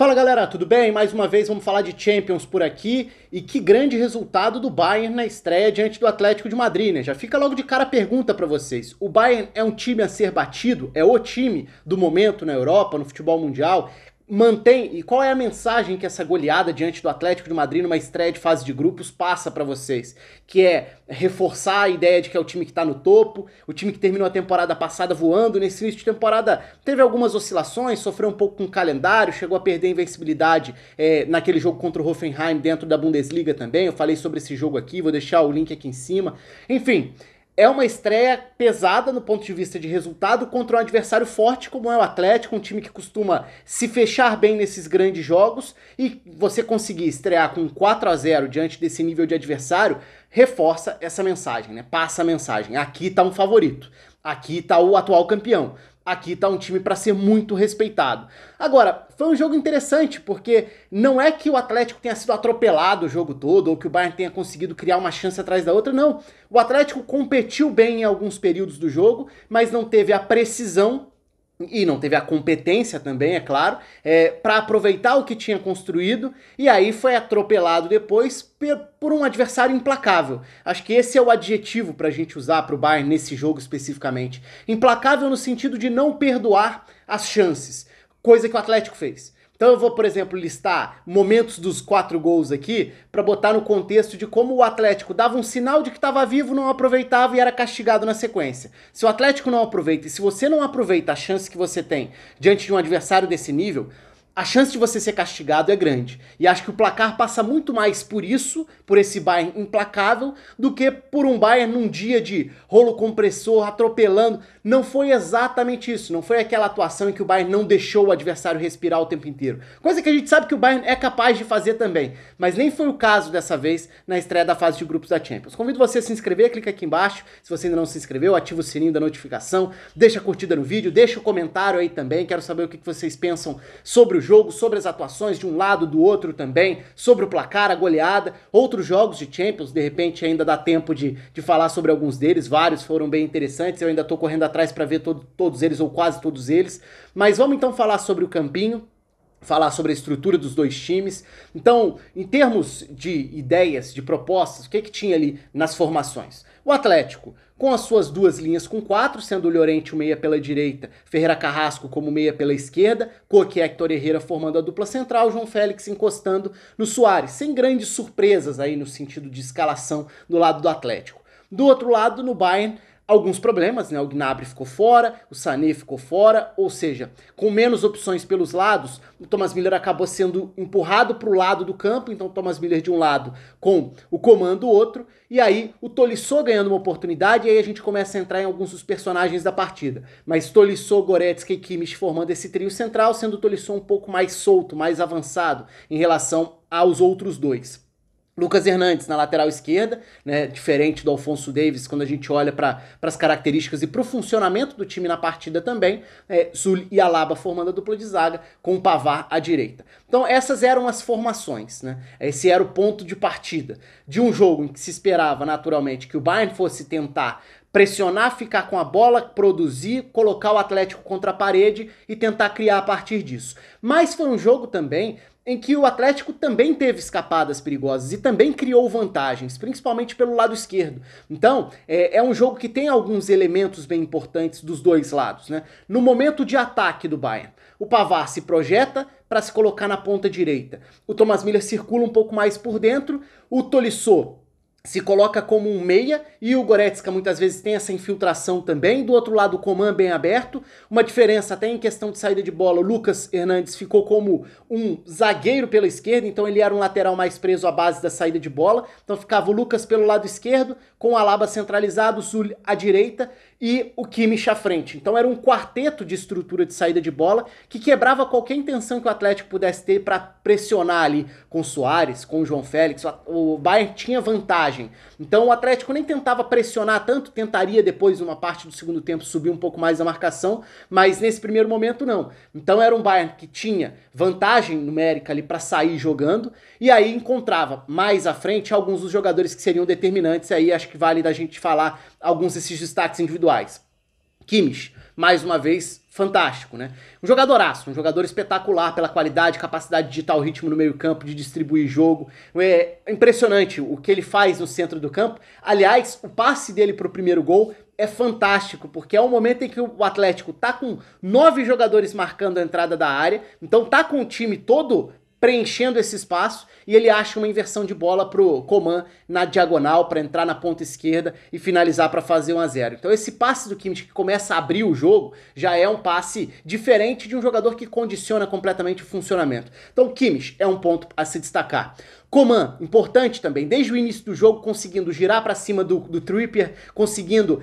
Fala galera, tudo bem? Mais uma vez vamos falar de Champions por aqui e que grande resultado do Bayern na estreia diante do Atlético de Madrid, né? Já fica logo de cara a pergunta pra vocês. O Bayern é um time a ser batido? É o time do momento na Europa, no futebol mundial? Mantém, e qual é a mensagem que essa goleada diante do Atlético de Madrid numa estreia de fase de grupos passa pra vocês? Que é reforçar a ideia de que é o time que tá no topo, o time que terminou a temporada passada voando, nesse início de temporada teve algumas oscilações, sofreu um pouco com o calendário, chegou a perder a invencibilidade naquele jogo contra o Hoffenheim dentro da Bundesliga também, eu falei sobre esse jogo aqui, vou deixar o link aqui em cima. Enfim, é uma estreia pesada no ponto de vista de resultado contra um adversário forte como é o Atlético, um time que costuma se fechar bem nesses grandes jogos, e você conseguir estrear com 4-0 diante desse nível de adversário, reforça essa mensagem, né? Passa a mensagem. Aqui tá um favorito. Aqui tá o atual campeão. Aqui tá um time para ser muito respeitado. Agora, foi um jogo interessante, porque não é que o Atlético tenha sido atropelado o jogo todo, ou que o Bayern tenha conseguido criar uma chance atrás da outra, não. O Atlético competiu bem em alguns períodos do jogo, mas não teve a precisão e não teve a competência também, é claro, para aproveitar o que tinha construído, e aí foi atropelado depois por um adversário implacável. Acho que esse é o adjetivo pra gente usar pro Bayern nesse jogo especificamente. Implacável no sentido de não perdoar as chances, coisa que o Atlético fez. Então eu vou, por exemplo, listar momentos dos 4 gols aqui para botar no contexto de como o Atlético dava um sinal de que estava vivo, não aproveitava e era castigado na sequência. Se o Atlético não aproveita e se você não aproveita a chance que você tem diante de um adversário desse nível, a chance de você ser castigado é grande. E acho que o placar passa muito mais por isso, por esse Bayern implacável, do que por um Bayern num dia de rolo compressor, atropelando. Não foi exatamente isso. Não foi aquela atuação em que o Bayern não deixou o adversário respirar o tempo inteiro. Coisa que a gente sabe que o Bayern é capaz de fazer também. Mas nem foi o caso dessa vez na estreia da fase de grupos da Champions. Convido você a se inscrever, clica aqui embaixo. Se você ainda não se inscreveu, ativa o sininho da notificação, deixa a curtida no vídeo, deixa o comentário aí também. Quero saber o que vocês pensam sobre o jogo, sobre as atuações de um lado, do outro também, sobre o placar, a goleada, outros jogos de Champions, de repente ainda dá tempo de falar sobre alguns deles, vários foram bem interessantes, eu ainda tô correndo atrás para ver todos eles, ou quase todos eles, mas vamos então falar sobre o campinho, falar sobre a estrutura dos dois times. Então, em termos de ideias, de propostas, o que tinha ali nas formações? O Atlético, com as suas duas linhas com 4, sendo o Llorente o meia pela direita, Ferreira Carrasco como meia pela esquerda, Coque e Héctor Herrera formando a dupla central, João Félix encostando no Suárez, sem grandes surpresas aí no sentido de escalação do lado do Atlético. Do outro lado, no Bayern, alguns problemas, né? O Gnabry ficou fora, o Sané ficou fora, ou seja, com menos opções pelos lados, o Thomas Müller acabou sendo empurrado para o lado do campo, então o Thomas Müller de um lado com o Coman do outro, e aí o Tolisso ganhando uma oportunidade, e aí a gente começa a entrar em alguns dos personagens da partida. Mas Tolisso, Goretzka e Kimmich formando esse trio central, sendo o Tolisso um pouco mais solto, mais avançado em relação aos outros dois. Lucas Hernandes na lateral esquerda, né, diferente do Alphonso Davies quando a gente olha para as características e para o funcionamento do time na partida também, Zul e Alaba formando a dupla de zaga, com o Pavard à direita. Então essas eram as formações, né? Esse era o ponto de partida de um jogo em que se esperava naturalmente que o Bayern fosse tentar pressionar, ficar com a bola, produzir, colocar o Atlético contra a parede e tentar criar a partir disso. Mas foi um jogo também em que o Atlético também teve escapadas perigosas e também criou vantagens, principalmente pelo lado esquerdo. Então, é um jogo que tem alguns elementos bem importantes dos dois lados, né? No momento de ataque do Bayern, o Pavard se projeta para se colocar na ponta direita. O Thomas Müller circula um pouco mais por dentro, o Tolisso se coloca como um meia, e o Goretzka muitas vezes tem essa infiltração também. Do outro lado, o Coman bem aberto. Uma diferença até em questão de saída de bola, o Lucas Hernandes ficou como um zagueiro pela esquerda, então ele era um lateral mais preso à base da saída de bola. Então ficava o Lucas pelo lado esquerdo, com o Alaba centralizado, o Zul à direita e o Kimmich à frente. Então era um quarteto de estrutura de saída de bola que quebrava qualquer intenção que o Atlético pudesse ter para pressionar ali com o Suárez, com o João Félix. O Bayern tinha vantagem. Então o Atlético nem tentava pressionar tanto, tentaria depois, numa parte do segundo tempo, subir um pouco mais a marcação, mas nesse primeiro momento não. Então era um Bayern que tinha vantagem numérica ali para sair jogando, e aí encontrava mais à frente alguns dos jogadores que seriam determinantes. Aí acho que vale da gente falar alguns desses destaques individuais. Kimmich, mais uma vez, fantástico, né? Um jogadoraço, um jogador espetacular pela qualidade, capacidade de ditar o ritmo no meio campo, de distribuir jogo. É impressionante o que ele faz no centro do campo. Aliás, o passe dele pro primeiro gol é fantástico, porque é um momento em que o Atlético tá com 9 jogadores marcando a entrada da área, então tá com o time todo preenchendo esse espaço, e ele acha uma inversão de bola pro Coman na diagonal para entrar na ponta esquerda e finalizar para fazer 1-0. Então esse passe do Kimmich que começa a abrir o jogo já é um passe diferente de um jogador que condiciona completamente o funcionamento. Então Kimmich é um ponto a se destacar. Coman, importante também, desde o início do jogo conseguindo girar para cima do Trippier, conseguindo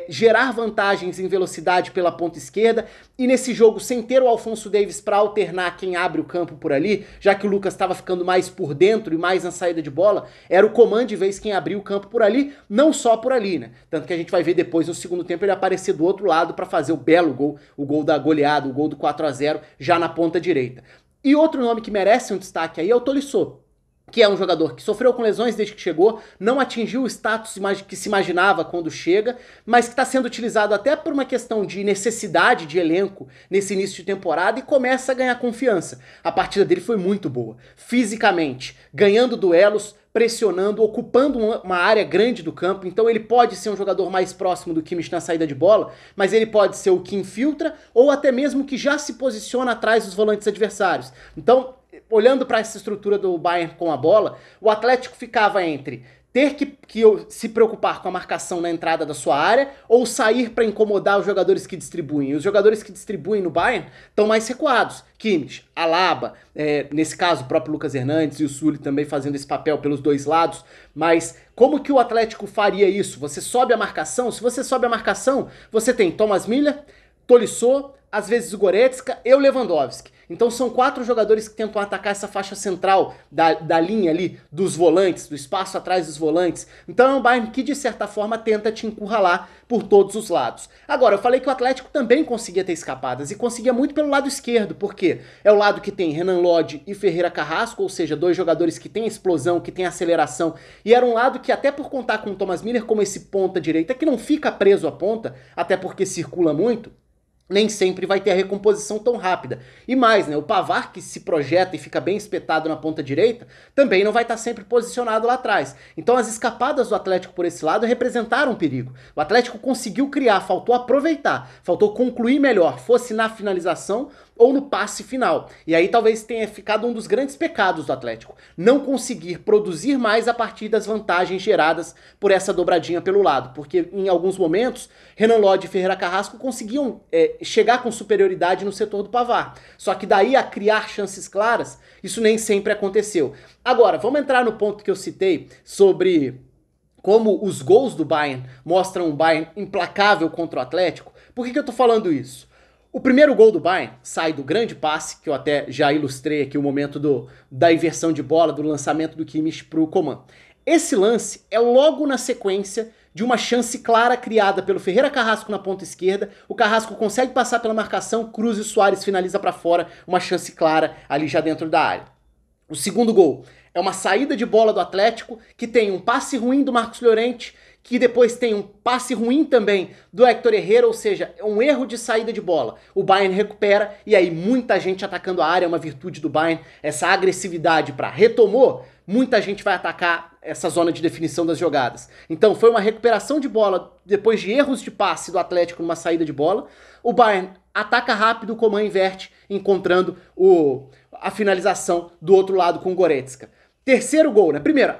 gerar vantagens em velocidade pela ponta esquerda, e nesse jogo sem ter o Alphonso Davies para alternar quem abre o campo por ali, já que o Lucas estava ficando mais por dentro e mais na saída de bola, era o Coman de vez quem abriu o campo por ali, não só por ali, né? Tanto que a gente vai ver depois no segundo tempo ele aparecer do outro lado para fazer o belo gol, o gol da goleada, o gol do 4-0 já na ponta direita. E outro nome que merece um destaque aí é o Tolisso, que é um jogador que sofreu com lesões desde que chegou, não atingiu o status que se imaginava quando chega, mas que está sendo utilizado até por uma questão de necessidade de elenco nesse início de temporada e começa a ganhar confiança. A partida dele foi muito boa, fisicamente, ganhando duelos, pressionando, ocupando uma área grande do campo, então ele pode ser um jogador mais próximo do Kimmich na saída de bola, mas ele pode ser o que infiltra ou até mesmo que já se posiciona atrás dos volantes adversários. Então, olhando para essa estrutura do Bayern com a bola, o Atlético ficava entre ter que se preocupar com a marcação na entrada da sua área ou sair para incomodar os jogadores que distribuem. E os jogadores que distribuem no Bayern estão mais recuados. Kimmich, Alaba, nesse caso o próprio Lucas Hernandes e o Sully também fazendo esse papel pelos dois lados. Mas como que o Atlético faria isso? Você sobe a marcação? Se você sobe a marcação, você tem Thomas Müller, Tolisso, às vezes o Goretzka e o Lewandowski. Então são 4 jogadores que tentam atacar essa faixa central da linha ali, dos volantes, do espaço atrás dos volantes. Então é um Bayern que de certa forma tenta te encurralar por todos os lados. Agora, eu falei que o Atlético também conseguia ter escapadas, e conseguia muito pelo lado esquerdo, porque é o lado que tem Renan Lodge e Ferreira Carrasco, ou seja, 2 jogadores que têm explosão, que têm aceleração, e era um lado que até por contar com o Thomas Müller como esse ponta direita, que não fica preso à ponta, até porque circula muito, nem sempre vai ter a recomposição tão rápida. E mais, né, o Pavard, que se projeta e fica bem espetado na ponta direita, também não vai estar sempre posicionado lá atrás. Então as escapadas do Atlético por esse lado representaram um perigo. O Atlético conseguiu criar, faltou aproveitar, faltou concluir melhor, fosse na finalização ou no passe final. E aí talvez tenha ficado um dos grandes pecados do Atlético, não conseguir produzir mais a partir das vantagens geradas por essa dobradinha pelo lado, porque em alguns momentos Renan Lodge e Ferreira Carrasco conseguiam chegar com superioridade no setor do Pavard, só que daí a criar chances claras, isso nem sempre aconteceu. Agora, vamos entrar no ponto que eu citei sobre como os gols do Bayern mostram um Bayern implacável contra o Atlético. Por que eu tô falando isso? O primeiro gol do Bayern sai do grande passe, que eu até já ilustrei aqui o momento da inversão de bola, do lançamento do Kimmich pro Coman. Esse lance é logo na sequência de uma chance clara criada pelo Ferreira Carrasco na ponta esquerda. O Carrasco consegue passar pela marcação, cruza e o Suárez finaliza para fora, uma chance clara ali já dentro da área. O segundo gol é uma saída de bola do Atlético, que tem um passe ruim do Marcos Llorente, que depois tem um passe ruim também do Héctor Herrera, ou seja, é um erro de saída de bola. O Bayern recupera e aí muita gente atacando a área, é uma virtude do Bayern, essa agressividade para retomou, muita gente vai atacar essa zona de definição das jogadas. Então foi uma recuperação de bola depois de erros de passe do Atlético numa saída de bola. O Bayern ataca rápido, o Coman inverte, encontrando a finalização do outro lado com o Goretzka. Terceiro gol, né? Primeiro,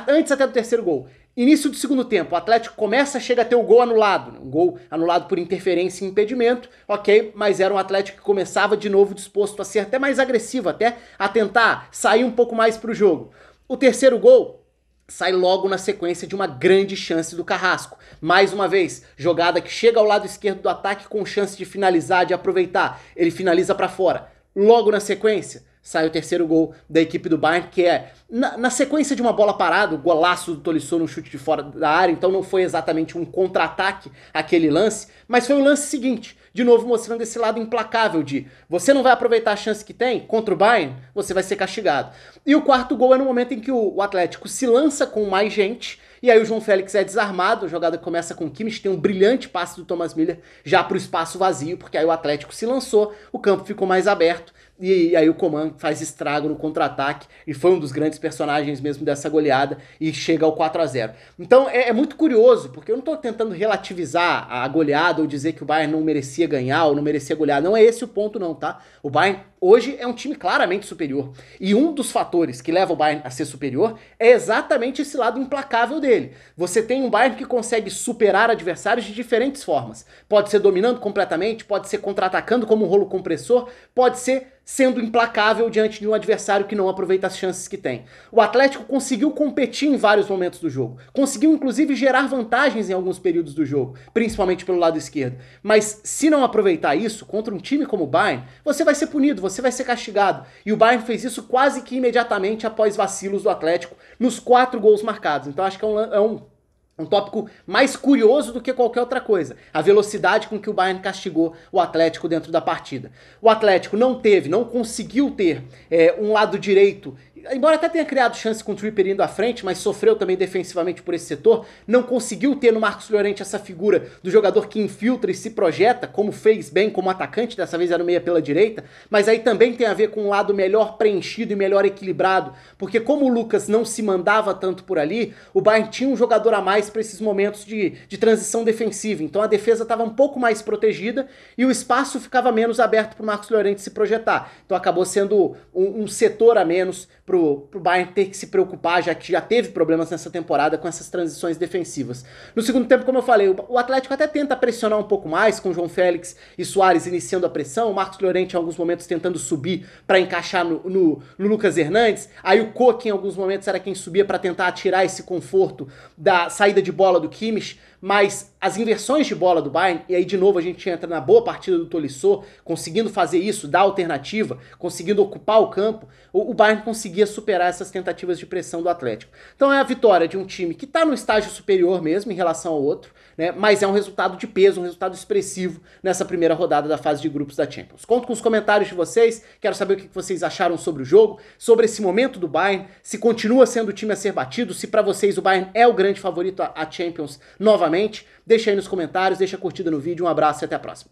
antes até do terceiro gol, início do segundo tempo, o Atlético chega a ter o gol anulado, né? Um gol anulado por interferência e impedimento, ok, mas era um Atlético que começava de novo disposto a ser até mais agressivo, até a tentar sair um pouco mais pro jogo. O terceiro gol sai logo na sequência de uma grande chance do Carrasco. Mais uma vez, jogada que chega ao lado esquerdo do ataque com chance de finalizar, de aproveitar. Ele finaliza para fora. Logo na sequência, sai o terceiro gol da equipe do Bayern, que é na sequência de uma bola parada, o golaço do Tolisso no chute de fora da área, então não foi exatamente um contra-ataque aquele lance, mas foi o lance seguinte, de novo mostrando esse lado implacável de você não vai aproveitar a chance que tem contra o Bayern, você vai ser castigado. E o quarto gol é no momento em que o Atlético se lança com mais gente, e aí o João Félix é desarmado, a jogada começa com o Kimmich, tem um brilhante passe do Thomas Müller já para o espaço vazio, porque aí o Atlético se lançou, o campo ficou mais aberto, e aí o Coman faz estrago no contra-ataque, e foi um dos grandes personagens mesmo dessa goleada, e chega ao 4-0. Então é muito curioso, porque eu não tô tentando relativizar a goleada, ou dizer que o Bayern não merecia ganhar, ou não merecia golear, não é esse o ponto não, tá? O Bayern hoje é um time claramente superior, e um dos fatores que leva o Bayern a ser superior é exatamente esse lado implacável dele. Você tem um Bayern que consegue superar adversários de diferentes formas. Pode ser dominando completamente, pode ser contra-atacando como um rolo compressor, pode ser sendo implacável diante de um adversário que não aproveita as chances que tem. O Atlético conseguiu competir em vários momentos do jogo, conseguiu inclusive gerar vantagens em alguns períodos do jogo, principalmente pelo lado esquerdo. Mas se não aproveitar isso contra um time como o Bayern, você vai ser punido, você vai ser castigado. E o Bayern fez isso quase que imediatamente após vacilos do Atlético nos 4 gols marcados. Então acho que é um tópico mais curioso do que qualquer outra coisa. A velocidade com que o Bayern castigou o Atlético dentro da partida. O Atlético não conseguiu ter um lado direito, embora até tenha criado chance com o Trippier indo à frente, mas sofreu também defensivamente por esse setor, não conseguiu ter no Marcos Llorente essa figura do jogador que infiltra e se projeta, como fez bem como atacante, dessa vez era o meia pela direita, mas aí também tem a ver com um lado melhor preenchido e melhor equilibrado, porque como o Lucas não se mandava tanto por ali, o Bayern tinha um jogador a mais para esses momentos de transição defensiva, então a defesa estava um pouco mais protegida e o espaço ficava menos aberto para o Marcos Llorente se projetar, então acabou sendo um setor a menos pro Bayern ter que se preocupar, já que já teve problemas nessa temporada com essas transições defensivas. No segundo tempo, como eu falei, o Atlético até tenta pressionar um pouco mais, com o João Félix e Suárez iniciando a pressão, o Marcos Llorente em alguns momentos tentando subir para encaixar no Lucas Hernandes, aí o Koch em alguns momentos era quem subia para tentar tirar esse conforto da saída de bola do Kimmich, mas as inversões de bola do Bayern, e aí de novo a gente entra na boa partida do Tolisso, conseguindo fazer isso, dar alternativa, conseguindo ocupar o campo, o Bayern conseguia superar essas tentativas de pressão do Atlético. Então é a vitória de um time que está no estágio superior mesmo em relação ao outro, né, mas é um resultado de peso, um resultado expressivo nessa primeira rodada da fase de grupos da Champions. Conto com os comentários de vocês, quero saber o que vocês acharam sobre o jogo, sobre esse momento do Bayern, se continua sendo o time a ser batido, se para vocês o Bayern é o grande favorito à Champions novamente. Deixa aí nos comentários, deixa a curtida no vídeo, um abraço e até a próxima.